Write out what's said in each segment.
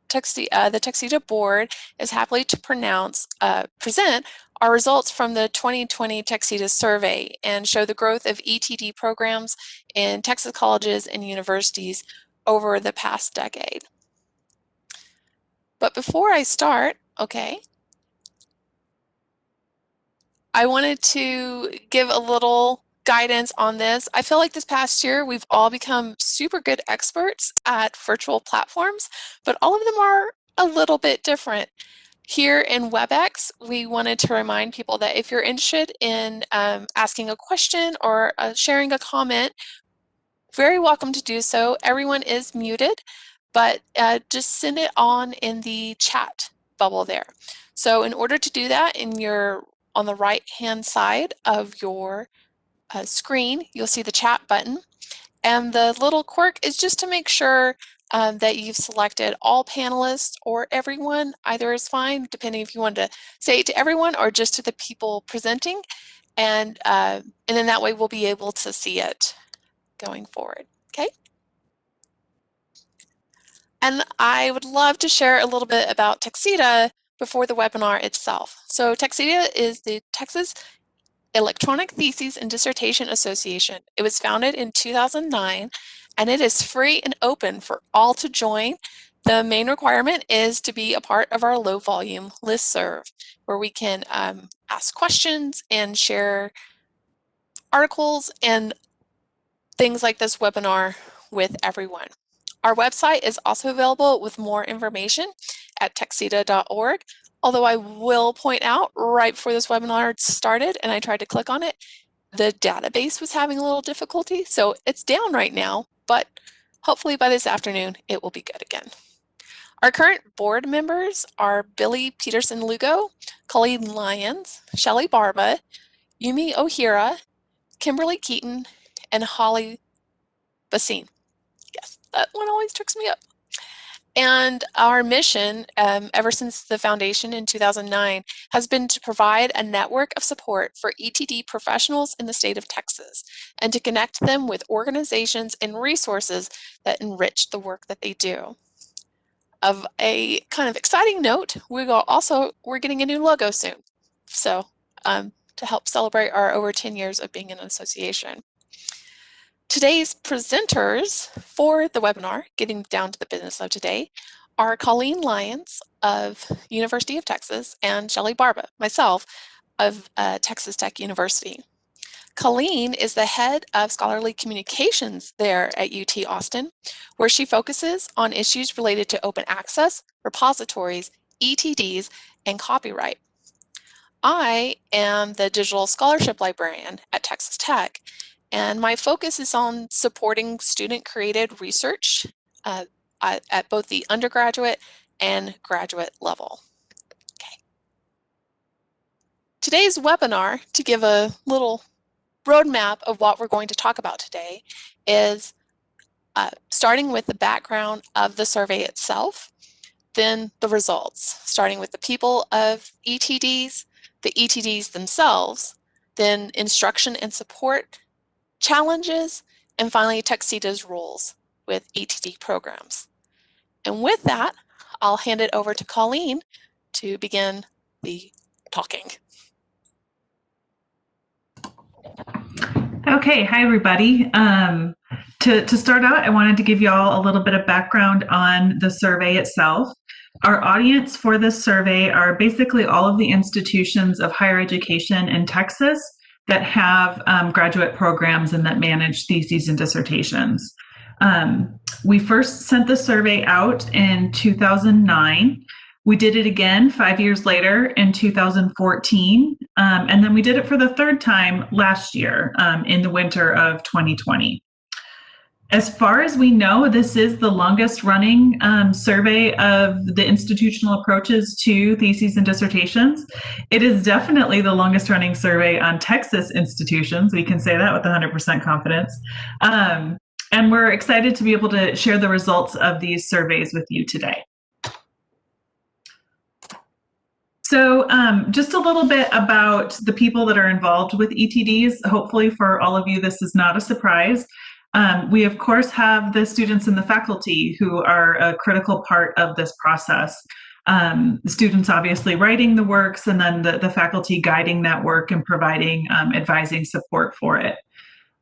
the TxETDA board is happy to present our results from the 2020 TxETDA survey and show the growth of ETD programs in Texas colleges and universities over the past decade. But before I start, I wanted to give a little guidance on this. I feel like this past year we've all become super good experts at virtual platforms, but all of them are a little bit different. Here in WebEx, we wanted to remind people that if you're interested in asking a question or sharing a comment, very welcome to do so. Everyone is muted, but just send it on in the chat bubble there. So in order to do that, on the right-hand side of your screen, you'll see the chat button. And the little quirk is just to make sure that you've selected all panelists or everyone. Either is fine, depending if you want to say it to everyone or just to the people presenting. And then that way we'll be able to see it going forward, okay? And I would love to share a little bit about TxETDA before the webinar itself. So TxETDA is the Texas Electronic Theses and Dissertation Association. It was founded in 2009, and it is free and open for all to join. The main requirement is to be a part of our low-volume listserv, where we can ask questions and share articles and things like this webinar with everyone. Our website is also available with more information at TxETDA.org. Although I will point out right before this webinar started and I tried to click on it, the database was having a little difficulty. So it's down right now, but hopefully by this afternoon, it will be good again. Our current board members are Billy Peterson-Lugo, Colleen Lyon, Shelley Barba, Yumi Ohira, Kimberly Keaton, and Holly Basine. Yes, that one always tricks me up. And our mission, ever since the foundation in 2009, has been to provide a network of support for ETD professionals in the state of Texas and to connect them with organizations and resources that enrich the work that they do. Of a kind of exciting note, we're getting a new logo soon. So to help celebrate our over 10 years of being an association. Today's presenters for the webinar, getting down to the business of today, are Colleen Lyon of University of Texas and Shelley Barba, myself, of Texas Tech University. Colleen is the head of scholarly communications there at UT Austin, where she focuses on issues related to open access, repositories, ETDs, and copyright. I am the digital scholarship librarian at Texas Tech, and my focus is on supporting student-created research at both the undergraduate and graduate level. Okay. Today's webinar, to give a little roadmap of what we're going to talk about today, is starting with the background of the survey itself, then the results, starting with the people of ETDs, the ETDs themselves, then instruction and support, challenges, and finally TxETDA's roles with ETD programs. And with that, I'll hand it over to Colleen to begin the talking. Okay, hi everybody. To start out, I wanted to give you all a little bit of background on the survey itself. Our audience for this survey are basically all of the institutions of higher education in Texas that have graduate programs and that manage theses and dissertations. We first sent the survey out in 2009. We did it again 5 years later in 2014, and then we did it for the third time last year in the winter of 2020. As far as we know, this is the longest running survey of the institutional approaches to theses and dissertations. It is definitely the longest running survey on Texas institutions. We can say that with 100% confidence. And we're excited to be able to share the results of these surveys with you today. So just a little bit about the people that are involved with ETDs. Hopefully for all of you, this is not a surprise. We, of course, have the students and the faculty who are a critical part of this process. The students obviously writing the works, and then the faculty guiding that work and providing advising support for it.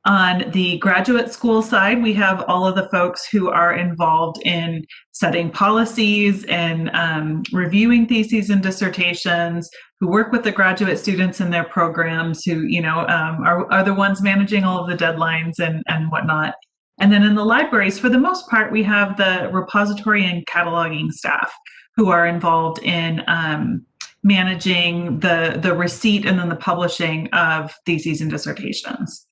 On the graduate school side, we have all of the folks who are involved in setting policies and reviewing theses and dissertations, who work with the graduate students in their programs, who are the ones managing all of the deadlines and whatnot. And then in the libraries, for the most part, we have the repository and cataloging staff who are involved in managing the receipt and then the publishing of theses and dissertations.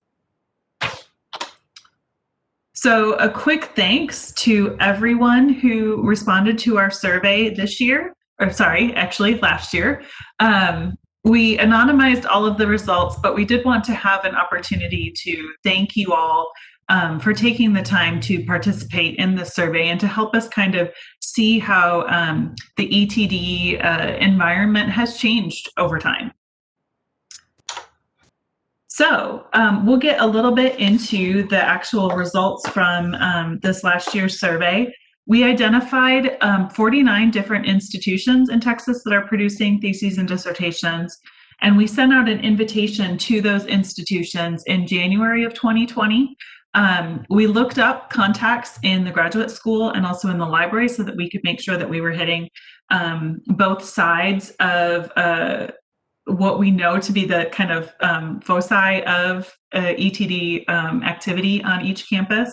So a quick thanks to everyone who responded to our survey this year, or sorry, actually last year. We anonymized all of the results, but we did want to have an opportunity to thank you all for taking the time to participate in the survey and to help us kind of see how the ETD environment has changed over time. So we'll get a little bit into the actual results from this last year's survey. We identified 49 different institutions in Texas that are producing theses and dissertations, and we sent out an invitation to those institutions in January of 2020. We looked up contacts in the graduate school and also in the library so that we could make sure that we were hitting both sides of what we know to be the kind of foci of ETD activity on each campus.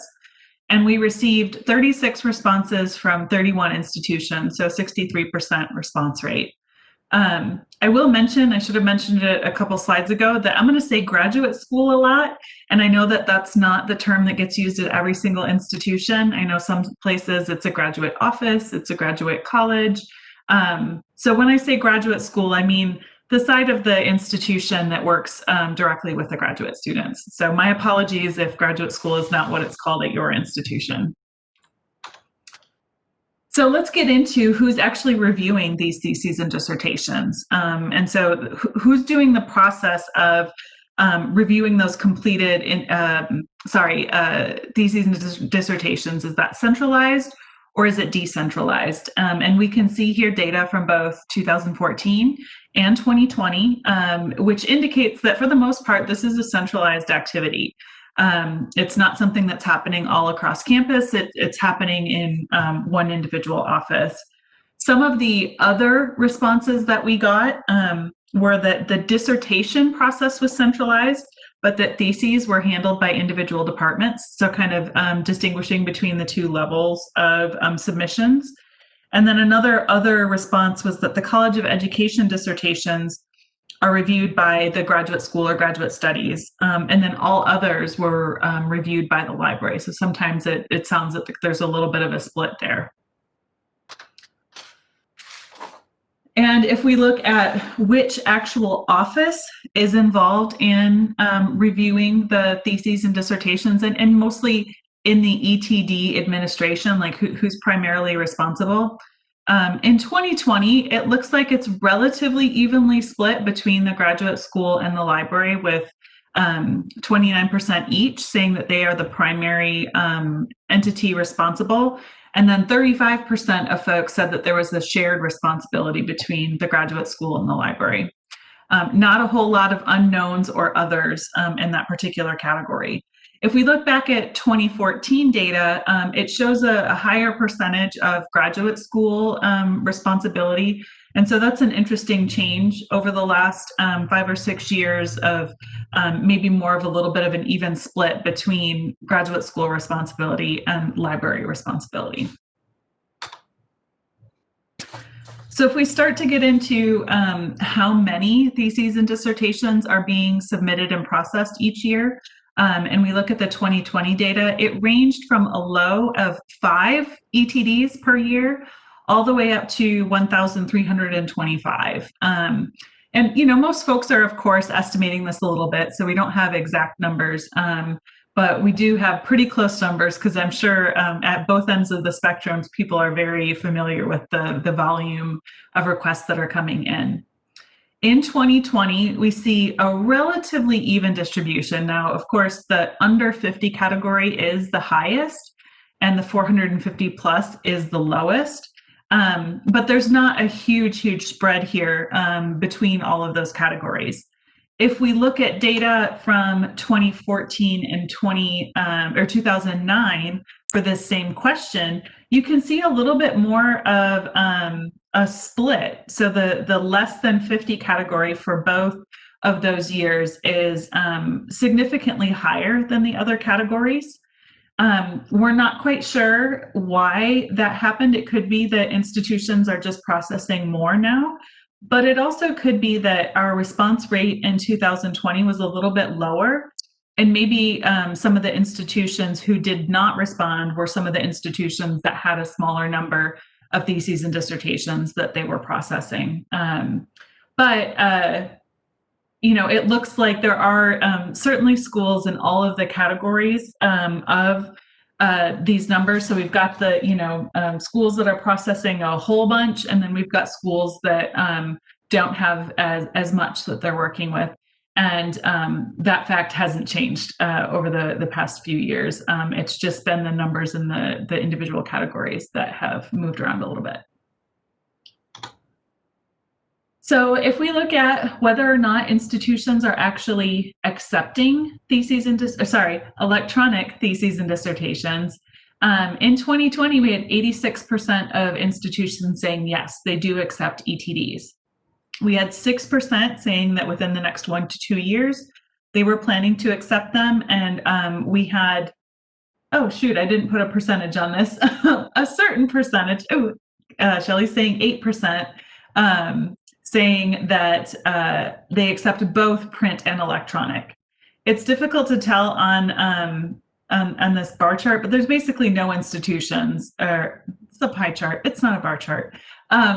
And we received 36 responses from 31 institutions, so 63% response rate. I will mention, I should have mentioned it a couple slides ago, that I'm going to say graduate school a lot. And I know that that's not the term that gets used at every single institution. I know some places it's a graduate office, it's a graduate college. So when I say graduate school, I mean the side of the institution that works directly with the graduate students. So my apologies if graduate school is not what it's called at your institution. So let's get into who's actually reviewing these theses and dissertations. And so who's doing the process of reviewing those completed theses and dissertations? Is that centralized or is it decentralized? And we can see here data from both 2014 and 2020, which indicates that for the most part, this is a centralized activity. It's not something that's happening all across campus. It's happening in one individual office. Some of the other responses that we got were that the dissertation process was centralized, but that theses were handled by individual departments. So kind of distinguishing between the two levels of submissions. And then other response was that the College of Education dissertations are reviewed by the graduate school or graduate studies. And then all others were reviewed by the library. So sometimes it sounds that there's a little bit of a split there. And if we look at which actual office is involved in reviewing the theses and dissertations, and mostly in the ETD administration, like who's primarily responsible. In 2020, it looks like it's relatively evenly split between the graduate school and the library, with 29% each saying that they are the primary entity responsible. And then 35% of folks said that there was a shared responsibility between the graduate school and the library. Not a whole lot of unknowns or others in that particular category. If we look back at 2014 data, it shows a higher percentage of graduate school responsibility. And so that's an interesting change over the last 5 or 6 years of maybe more of a little bit of an even split between graduate school responsibility and library responsibility. So if we start to get into how many theses and dissertations are being submitted and processed each year, and we look at the 2020 data, it ranged from a low of 5 ETDs per year all the way up to 1,325. And, most folks are, of course, estimating this a little bit, so we don't have exact numbers, but we do have pretty close numbers because I'm sure at both ends of the spectrums, people are very familiar with the volume of requests that are coming in. In 2020, we see a relatively even distribution. Now, of course, the under 50 category is the highest, and the 450 plus is the lowest. But there's not a huge spread here between all of those categories. If we look at data from 2014 and 2009 for this same question, you can see a little bit more of a split. So the less than 50 category for both of those years is significantly higher than the other categories. We're not quite sure why that happened. It could be that institutions are just processing more now, but it also could be that our response rate in 2020 was a little bit lower. And maybe some of the institutions who did not respond were some of the institutions that had a smaller number of theses and dissertations that they were processing. It looks like there are certainly schools in all of the categories of these numbers. So we've got the, schools that are processing a whole bunch, and then we've got schools that don't have as much that they're working with. And that fact hasn't changed over the past few years. It's just been the numbers in the individual categories that have moved around a little bit. So if we look at whether or not institutions are actually accepting electronic theses and dissertations, in 2020, we had 86% of institutions saying yes, they do accept ETDs. We had 6% saying that within the next 1 to 2 years, they were planning to accept them. And we had, oh shoot, I didn't put a percentage on this, a certain percentage. Shelley's saying 8%. Saying that they accept both print and electronic. It's difficult to tell on this bar chart, but there's basically no institutions, or it's a pie chart, it's not a bar chart.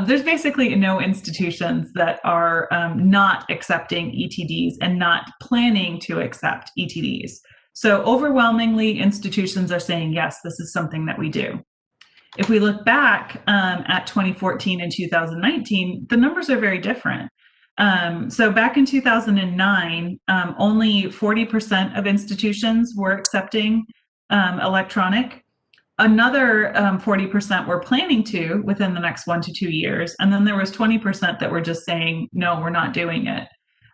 There's basically no institutions that are not accepting ETDs and not planning to accept ETDs. So overwhelmingly, institutions are saying, yes, this is something that we do. If we look back at 2014 and 2019, the numbers are very different. So back in 2009, only 40% of institutions were accepting electronic. Another 40% were planning to within the next 1 to 2 years. And then there was 20% that were just saying, no, we're not doing it.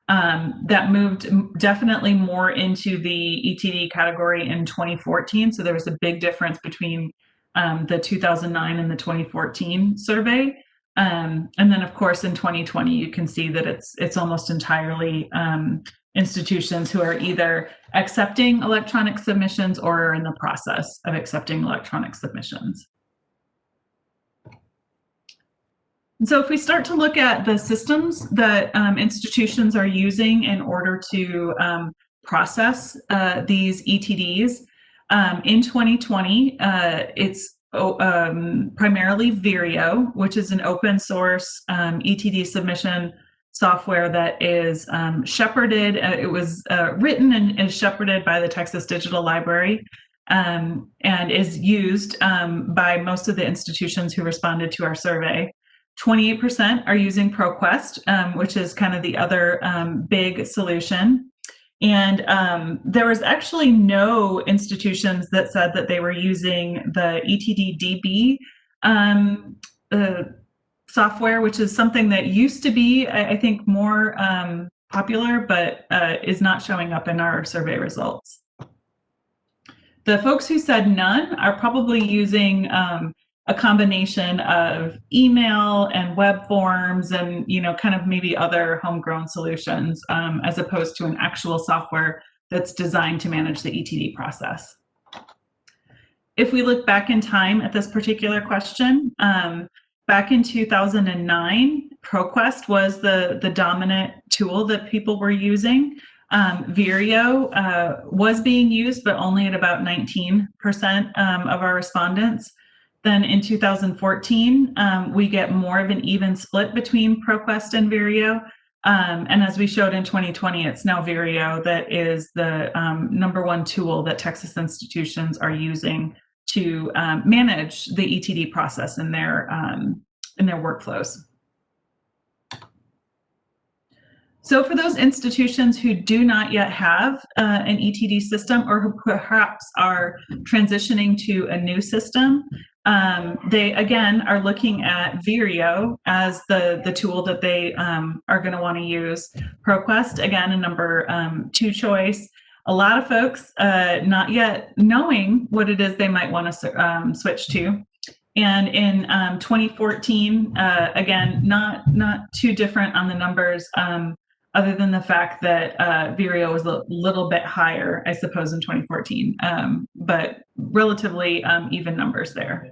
That moved definitely more into the ETD category in 2014. So there was a big difference between the 2009 and the 2014 survey. And then of course in 2020, you can see that it's almost entirely institutions who are either accepting electronic submissions or are in the process of accepting electronic submissions. And so if we start to look at the systems that institutions are using in order to process these ETDs, in 2020, it's primarily Vireo, which is an open source ETD submission software that is shepherded. It was written and is shepherded by the Texas Digital Library and is used by most of the institutions who responded to our survey. 28% are using ProQuest, which is kind of the other big solution. And there was actually no institutions that said that they were using the ETD DB software, which is something that used to be, I think, more popular, but is not showing up in our survey results. The folks who said none are probably using a combination of email and web forms and, kind of maybe other homegrown solutions as opposed to an actual software that's designed to manage the ETD process. If we look back in time at this particular question, back in 2009, ProQuest was the dominant tool that people were using. Vireo was being used, but only at about 19% of our respondents. Then in 2014, we get more of an even split between ProQuest and Vireo. And as we showed in 2020, it's now Vireo that is the #1 tool that Texas institutions are using to manage the ETD process in their workflows. So for those institutions who do not yet have an ETD system, or who perhaps are transitioning to a new system, they again are looking at Vireo as the tool that they are going to want to use. ProQuest, again, a number 2 choice. A lot of folks not yet knowing what it is they might want to switch to. And in 2014, again, not too different on the numbers, other than the fact that Vireo was a little bit higher, I suppose, in 2014, but relatively even numbers there.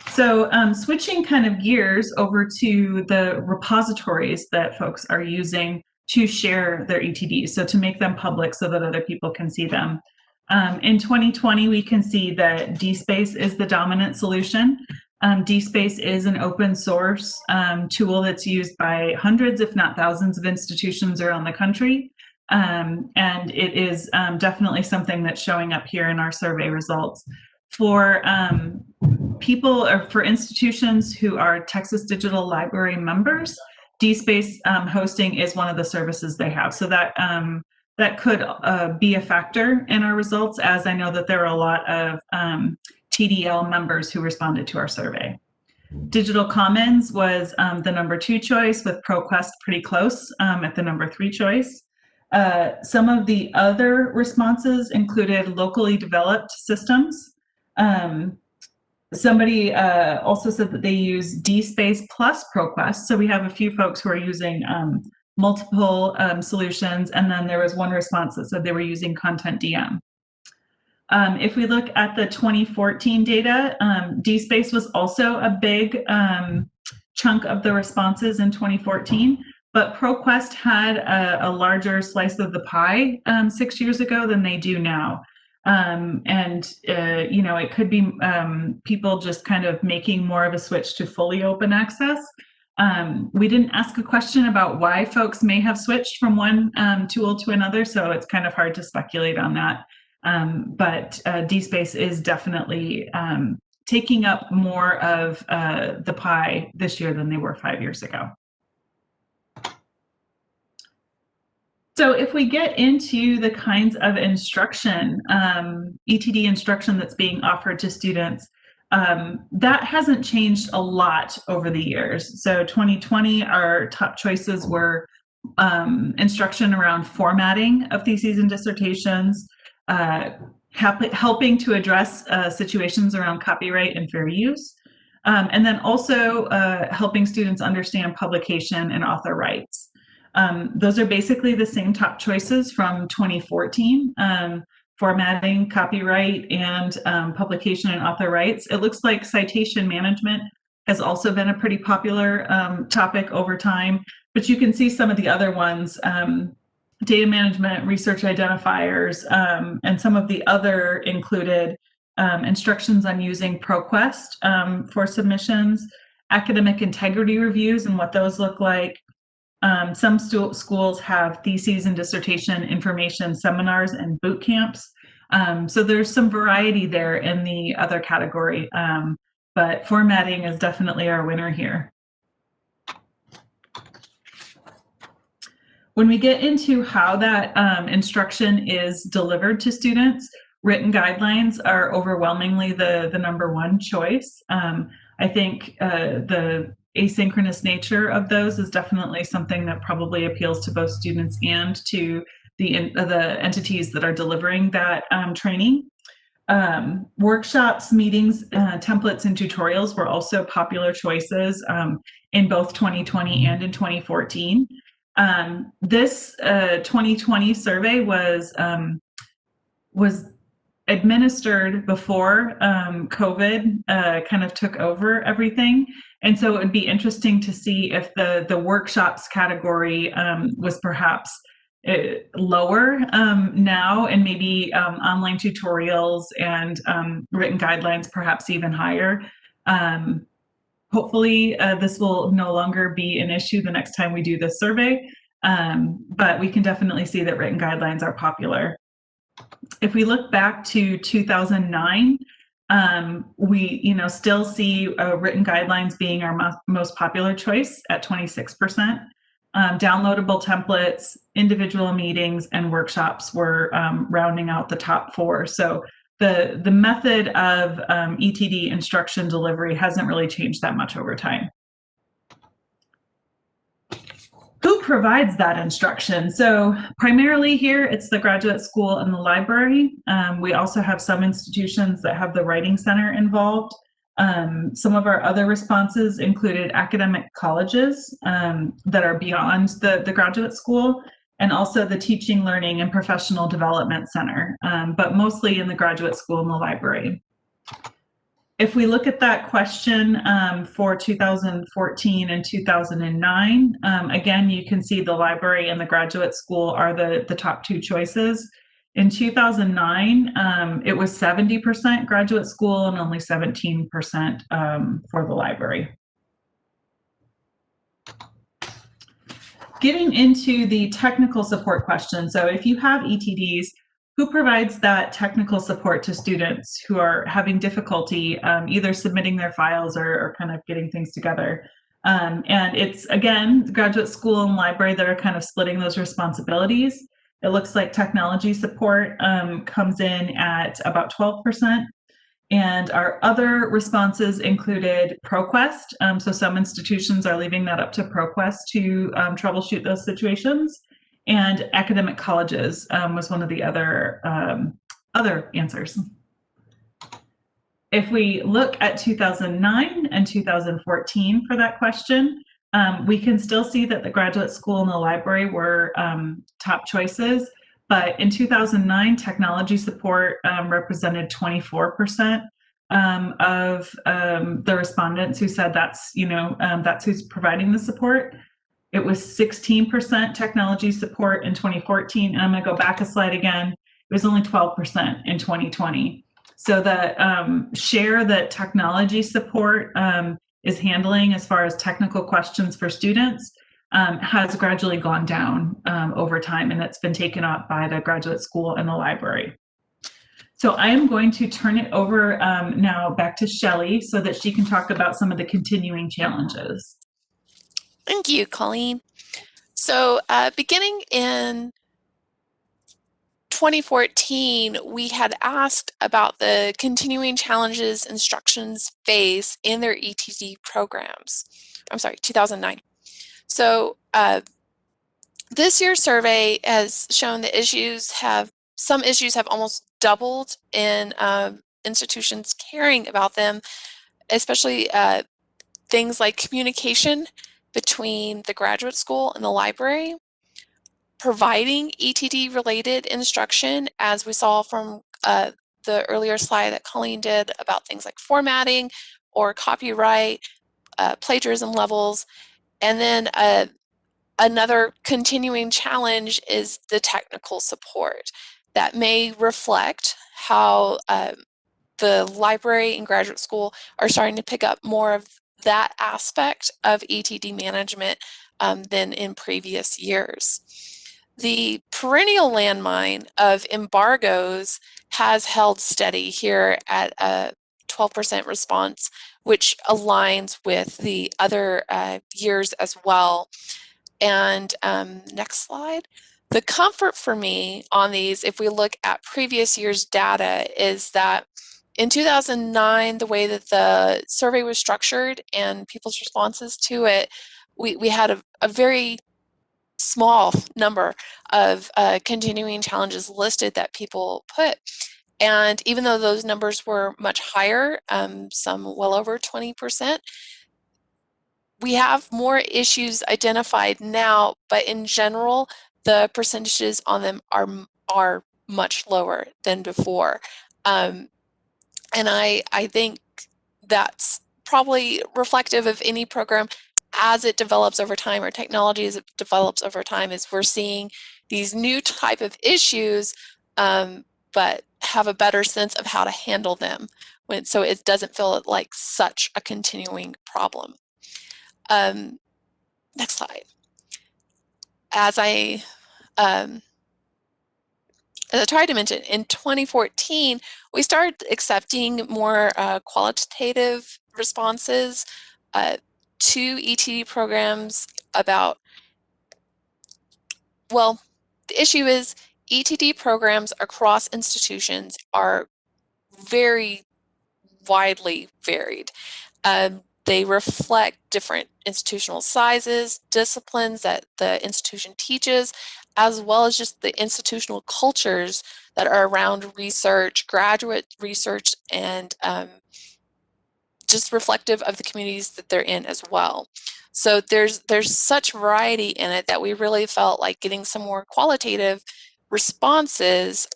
So switching kind of gears over to the repositories that folks are using to share their ETDs, so to make them public so that other people can see them. In 2020, we can see that DSpace is the dominant solution. DSpace is an open source tool that's used by hundreds, if not thousands, of institutions around the country. And it is definitely something that's showing up here in our survey results. For people, or for institutions who are Texas Digital Library members, DSpace hosting is one of the services they have. So that that could be a factor in our results, as I know that there are a lot of TDL members who responded to our survey. Digital Commons was the number 2 choice, with ProQuest pretty close at the number 3 choice. Some of the other responses included locally developed systems. Somebody also said that they use DSpace plus ProQuest. So we have a few folks who are using multiple solutions, and then there was one response that said they were using Content DM. If we look at the 2014 data, DSpace was also a big chunk of the responses in 2014, but ProQuest had a larger slice of the pie 6 years ago than they do now. You know, it could be people just kind of making more of a switch to fully open access. We didn't ask a question about why folks may have switched from one tool to another, so it's kind of hard to speculate on that. But DSpace is definitely taking up more of the pie this year than they were 5 years ago. So if we get into the kinds of instruction, ETD instruction that's being offered to students, that hasn't changed a lot over the years. So 2020, our top choices were instruction around formatting of theses and dissertations, helping to address situations around copyright and fair use, and then also helping students understand publication and author rights. Those are basically the same top choices from 2014, formatting, copyright, and publication and author rights. It looks like citation management has also been a pretty popular topic over time, but you can see some of the other ones, data management, research identifiers, and some of the other included instructions on using ProQuest for submissions, academic integrity reviews and what those look like. Some schools have theses and dissertation information seminars and boot camps. So there's some variety there in the other category, but formatting is definitely our winner here. When we get into how that instruction is delivered to students, written guidelines are overwhelmingly the number 1 choice. I think the asynchronous nature of those is definitely something that probably appeals to both students and to the entities that are delivering that training. Workshops, meetings, templates, and tutorials were also popular choices in both 2020 and in 2014. This 2020 survey was administered before COVID kind of took over everything. And so it would be interesting to see if the workshops category was perhaps lower now, and maybe online tutorials and written guidelines perhaps even higher. Hopefully this will no longer be an issue the next time we do this survey, but we can definitely see that written guidelines are popular. If we look back to 2009, We, still see written guidelines being our most popular choice at 26%. Downloadable templates, individual meetings, and workshops were rounding out the top four. So the method of ETD instruction delivery hasn't really changed that much over time. Who provides that instruction? So primarily here, it's the graduate school and the library. We also have some institutions that have the writing center involved. Some of our other responses included academic colleges that are beyond the graduate school, and also the Teaching, Learning, and Professional Development Center, but mostly in the graduate school and the library. If we look at that question for 2014 and 2009, again, you can see the library and the graduate school are the top two choices. In 2009, it was 70% graduate school and only 17% for the library. Getting into the technical support question. So if you have ETDs, who provides that technical support to students who are having difficulty either submitting their files or kind of getting things together? And it's, again, the graduate school and library that are kind of splitting those responsibilities. It looks like technology support comes in at about 12%. And our other responses included ProQuest. So some institutions are leaving that up to ProQuest to troubleshoot those situations. And academic colleges was one of the other answers. If we look at 2009 and 2014 for that question, we can still see that the graduate school and the library were top choices. But in 2009, technology support represented 24% of the respondents who said that's who's providing the support. It was 16% technology support in 2014, and I'm going to go back a slide again. It was only 12% in 2020. So the share that technology support is handling as far as technical questions for students has gradually gone down over time, and it's been taken up by the graduate school and the library. So I am going to turn it over now back to Shelley so that she can talk about some of the continuing challenges. Thank you, Colleen. So beginning in 2014, we had asked about the continuing challenges instructions face in their ETD programs. I'm sorry, 2009. So this year's survey has shown that some issues have almost doubled in institutions caring about them, especially things like communication between the graduate school and the library, providing ETD-related instruction, as we saw from the earlier slide that Colleen did about things like formatting or copyright, plagiarism levels, and then another continuing challenge is the technical support that may reflect how the library and graduate school are starting to pick up more of that aspect of ETD management than in previous years. The perennial landmine of embargoes has held steady here at a 12% response, which aligns with the other years as well. And next slide. The comfort for me on these, if we look at previous year's data, is that in 2009, the way that the survey was structured and people's responses to it, we had a very small number of continuing challenges listed that people put. And even though those numbers were much higher, some well over 20%, we have more issues identified now, but in general, the percentages on them are much lower than before. And I think that's probably reflective of any program as it develops over time, or technology as it develops over time, is we're seeing these new type of issues, but have a better sense of how to handle them, so it doesn't feel like such a continuing problem. Next slide. As I as I tried to mention, in 2014, we started accepting more qualitative responses to ETD programs about, well, the issue is ETD programs across institutions are very widely varied. They reflect different institutional sizes, disciplines that the institution teaches, as well as just the institutional cultures that are around research, graduate research, and just reflective of the communities that they're in as well. So there's such variety in it that we really felt like getting some more qualitative responses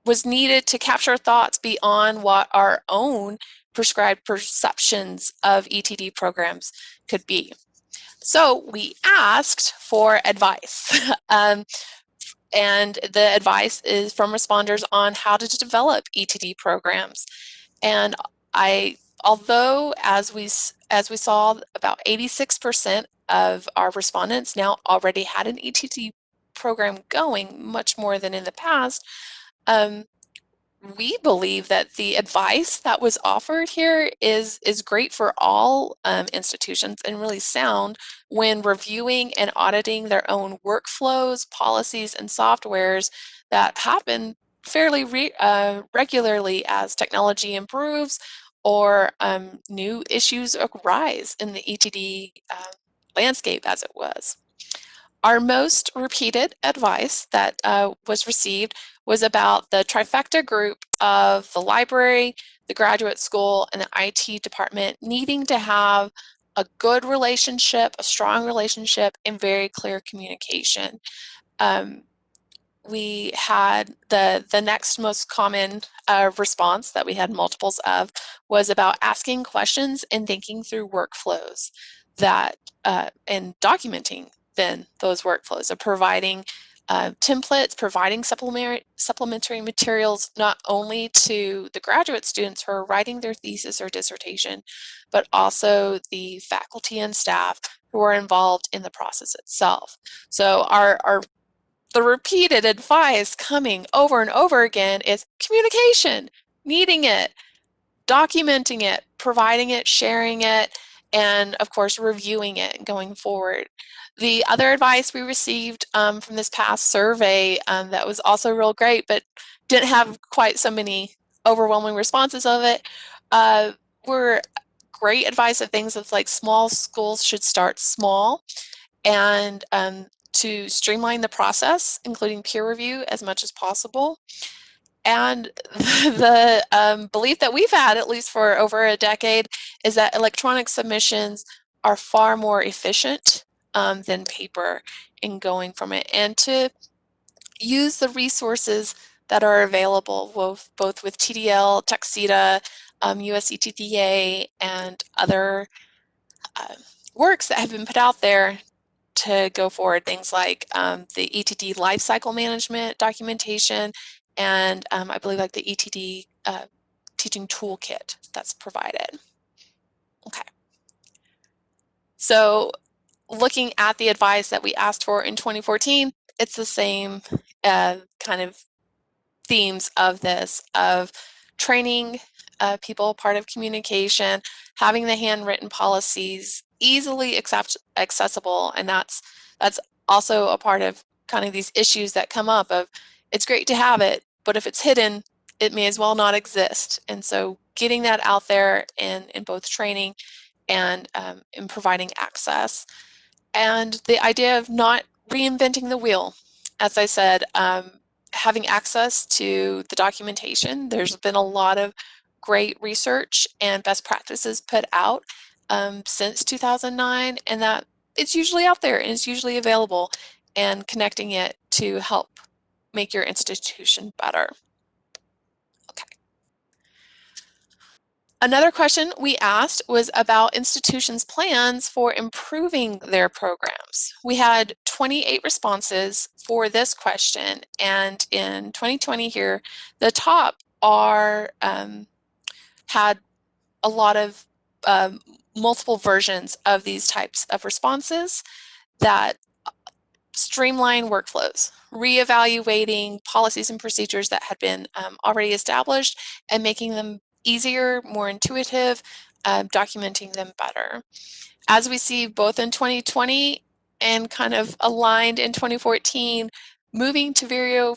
was needed to capture thoughts beyond what our own prescribed perceptions of ETD programs could be. So we asked for advice. And the advice is from responders on how to develop ETD programs. And although as we saw, about 86% of our respondents now already had an ETD program going, much more than in the past, we believe that the advice that was offered here is great for all institutions and really sound when reviewing and auditing their own workflows, policies, and softwares that happen fairly regularly as technology improves or new issues arise in the ETD landscape as it was. Our most repeated advice that was received was about the trifecta group of the library, the graduate school, and the IT department needing to have a good relationship, a strong relationship, and very clear communication. We had the next most common response that we had multiples of was about asking questions and thinking through workflows that and documenting then those workflows of providing templates, providing supplementary materials not only to the graduate students who are writing their thesis or dissertation, but also the faculty and staff who are involved in the process itself. So the repeated advice coming over and over again is communication, needing it, documenting it, providing it, sharing it, and of course, reviewing it going forward. The other advice we received from this past survey that was also real great, but didn't have quite so many overwhelming responses of it, were great advice of things of like small schools should start small and to streamline the process, including peer review as much as possible. And the belief that we've had, at least for over a decade, is that electronic submissions are far more efficient than paper in going from it, and to use the resources that are available, both with TDL, TxETDA, US ETDA, and other works that have been put out there to go forward, things like the ETD lifecycle management documentation, and I believe like the ETD teaching toolkit that's provided. Okay. So looking at the advice that we asked for in 2014, it's the same kind of themes of this, of training people, part of communication, having the handwritten policies easily accessible, and that's also a part of kind of these issues that come up of it's great to have it, but if it's hidden, it may as well not exist. And so getting that out there in both training and in providing access. And the idea of not reinventing the wheel. As I said, having access to the documentation. There's been a lot of great research and best practices put out since 2009, and that it's usually out there and it's usually available, and connecting it to help make your institution better. Okay. Another question we asked was about institutions' plans for improving their programs. We had 28 responses for this question, and in 2020 here, the top are had a lot of multiple versions of these types of responses that streamline workflows, reevaluating policies and procedures that had been already established and making them easier, more intuitive, documenting them better. As we see both in 2020 and kind of aligned in 2014, moving to Vireo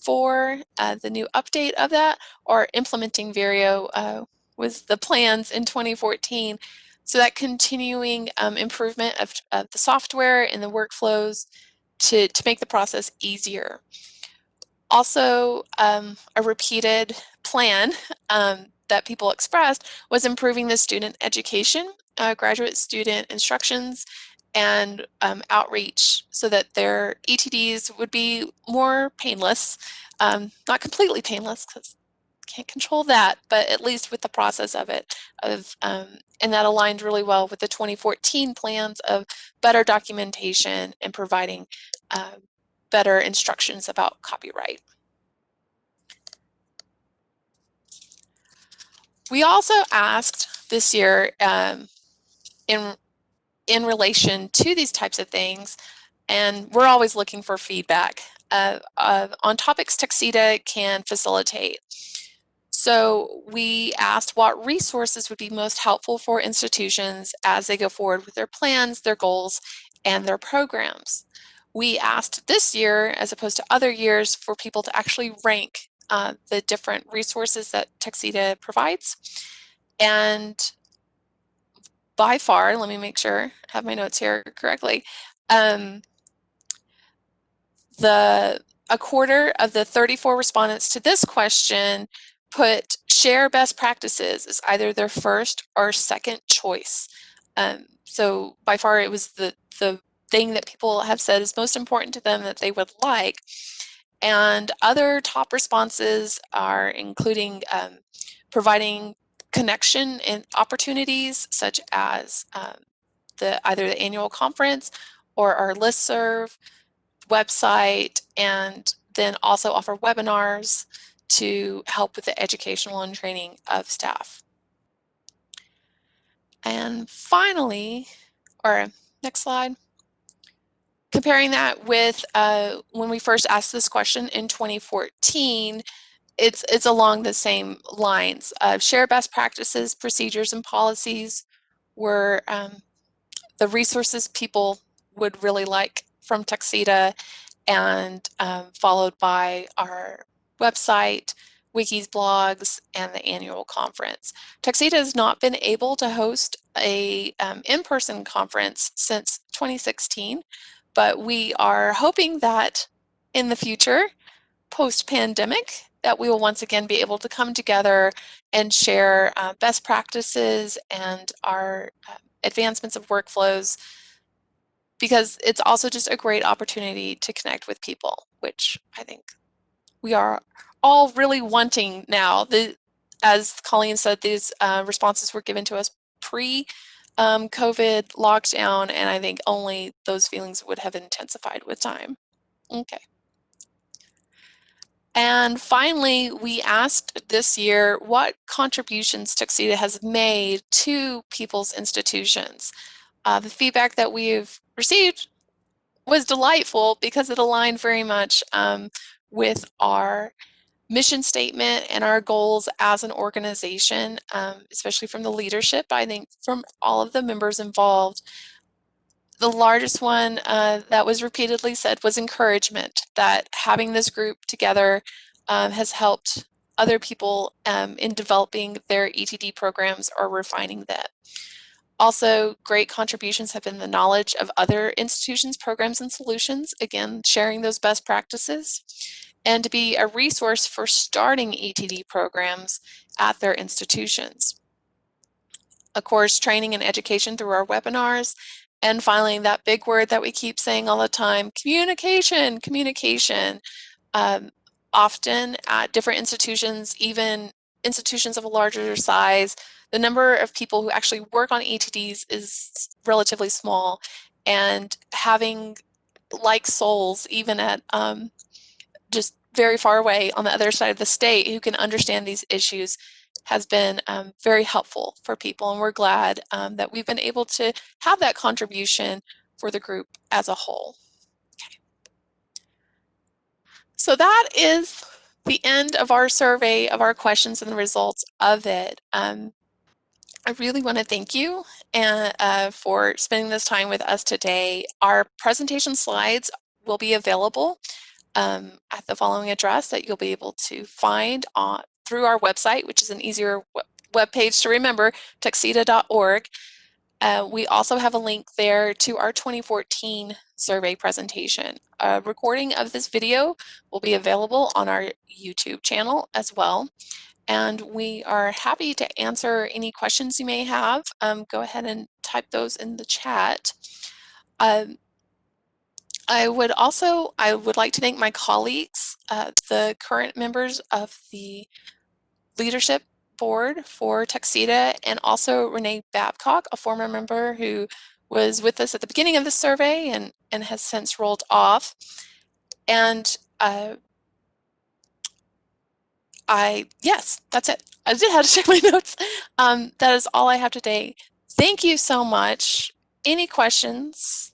4, the new update of that, or implementing Vireo was the plans in 2014. So that continuing improvement of the software and the workflows to make the process easier. Also, a repeated plan that people expressed was improving the student education, graduate student instructions, and outreach so that their ETDs would be more painless, not completely painless because can't control that, but at least with the process of it, and that aligned really well with the 2014 plans of better documentation and providing better instructions about copyright. We also asked this year in relation to these types of things, and we're always looking for feedback on topics TxETDA can facilitate. So we asked what resources would be most helpful for institutions as they go forward with their plans, their goals, and their programs. We asked this year, as opposed to other years, for people to actually rank the different resources that TxETDA provides. And by far, let me make sure I have my notes here correctly, a quarter of the 34 respondents to this question put share best practices as either their first or second choice. So by far it was the thing that people have said is most important to them that they would like. And other top responses are including providing connection and opportunities such as either the annual conference or our listserv, website, and then also offer webinars to help with the educational and training of staff. And finally, or next slide, comparing that with when we first asked this question in 2014, it's along the same lines. Share best practices, procedures, and policies were the resources people would really like from TxETDA, and followed by our website, wikis, blogs, and the annual conference. TxETDA has not been able to host a in-person conference since 2016, but we are hoping that in the future, post-pandemic, that we will once again be able to come together and share best practices and our advancements of workflows, because it's also just a great opportunity to connect with people, which I think we are all really wanting now. As Colleen said, these responses were given to us pre-COVID lockdown, and I think only those feelings would have intensified with time. Okay. And finally, we asked this year what contributions TxETDA has made to people's institutions. The feedback that we've received was delightful because it aligned very much with our mission statement and our goals as an organization, especially from the leadership, I think from all of the members involved. The largest one that was repeatedly said was encouragement, that having this group together has helped other people in developing their ETD programs or refining that. Also, great contributions have been the knowledge of other institutions, programs, and solutions, again, sharing those best practices, and to be a resource for starting ETD programs at their institutions. Of course, training and education through our webinars, and finally, that big word that we keep saying all the time, communication, communication. Often at different institutions, even institutions of a larger size, the number of people who actually work on ETDs is relatively small, and having like souls, even at just very far away on the other side of the state, who can understand these issues has been very helpful for people, and we're glad that we've been able to have that contribution for the group as a whole. So that is the end of our survey, of our questions and the results of it. I really want to thank you for spending this time with us today. Our presentation slides will be available at the following address that you'll be able to find through our website, which is an easier web page to remember, TxETDA.org. We also have a link there to our 2014 survey presentation. A recording of this video will be available on our YouTube channel as well. And we are happy to answer any questions you may have. Go ahead and type those in the chat. I would like to thank my colleagues, the current members of the leadership board for TxETDA, and also Renee Babcock, a former member who was with us at the beginning of the survey and has since rolled off. And yes, that's it. I did have to check my notes. That is all I have today. Thank you so much. Any questions?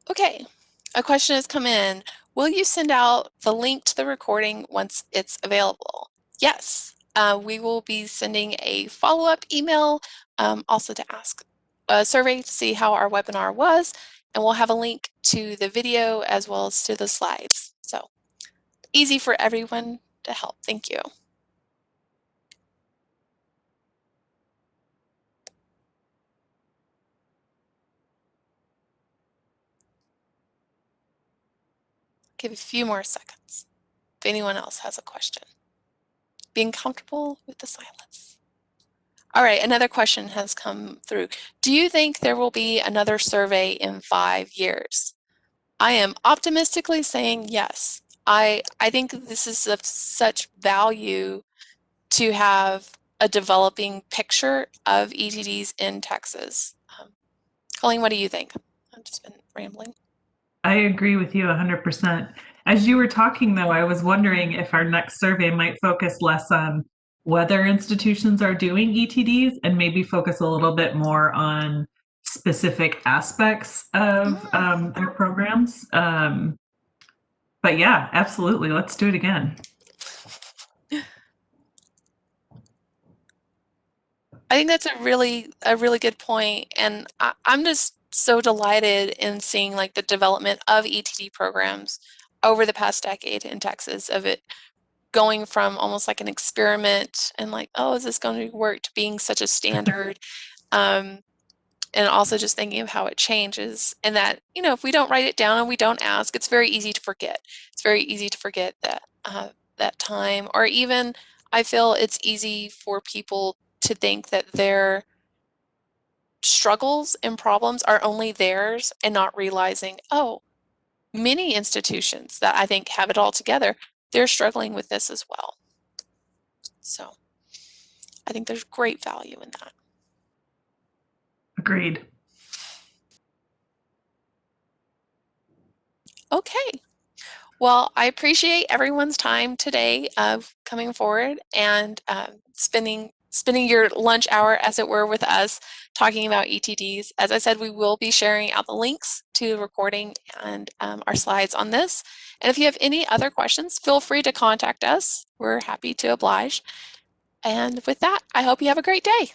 Okay, a question has come in. Will you send out the link to the recording once it's available? Yes, we will be sending a follow-up email also to ask a survey to see how our webinar was, and we'll have a link to the video as well as to the slides. So easy for everyone to help. Thank you. Give a few more seconds if anyone else has a question. Being comfortable with the silence. All right, another question has come through. Do you think there will be another survey in 5 years? I am optimistically saying yes. I think this is of such value to have a developing picture of ETDs in Texas. Colleen, what do you think? I've just been rambling. I agree with you 100%. As you were talking, though, I was wondering if our next survey might focus less on whether institutions are doing ETDs and maybe focus a little bit more on specific aspects of their programs. But yeah, absolutely. Let's do it again. I think that's a really good point, and I'm just so delighted in seeing like the development of ETD programs over the past decade in Texas, of it going from almost like an experiment and like, oh, is this going to work, to being such a standard, and also just thinking of how it changes, and that, you know, if we don't write it down and we don't ask, it's very easy to forget. It's very easy to forget that that time, or even I feel it's easy for people to think that their struggles and problems are only theirs and not realizing, oh, many institutions that I think have it all together, they're struggling with this as well. So I think there's great value in that. Agreed. Okay. Well, I appreciate everyone's time today of coming forward and spending your lunch hour, as it were, with us talking about ETDs. As I said, we will be sharing out the links to the recording and our slides on this. And if you have any other questions, feel free to contact us. We're happy to oblige. And with that, I hope you have a great day.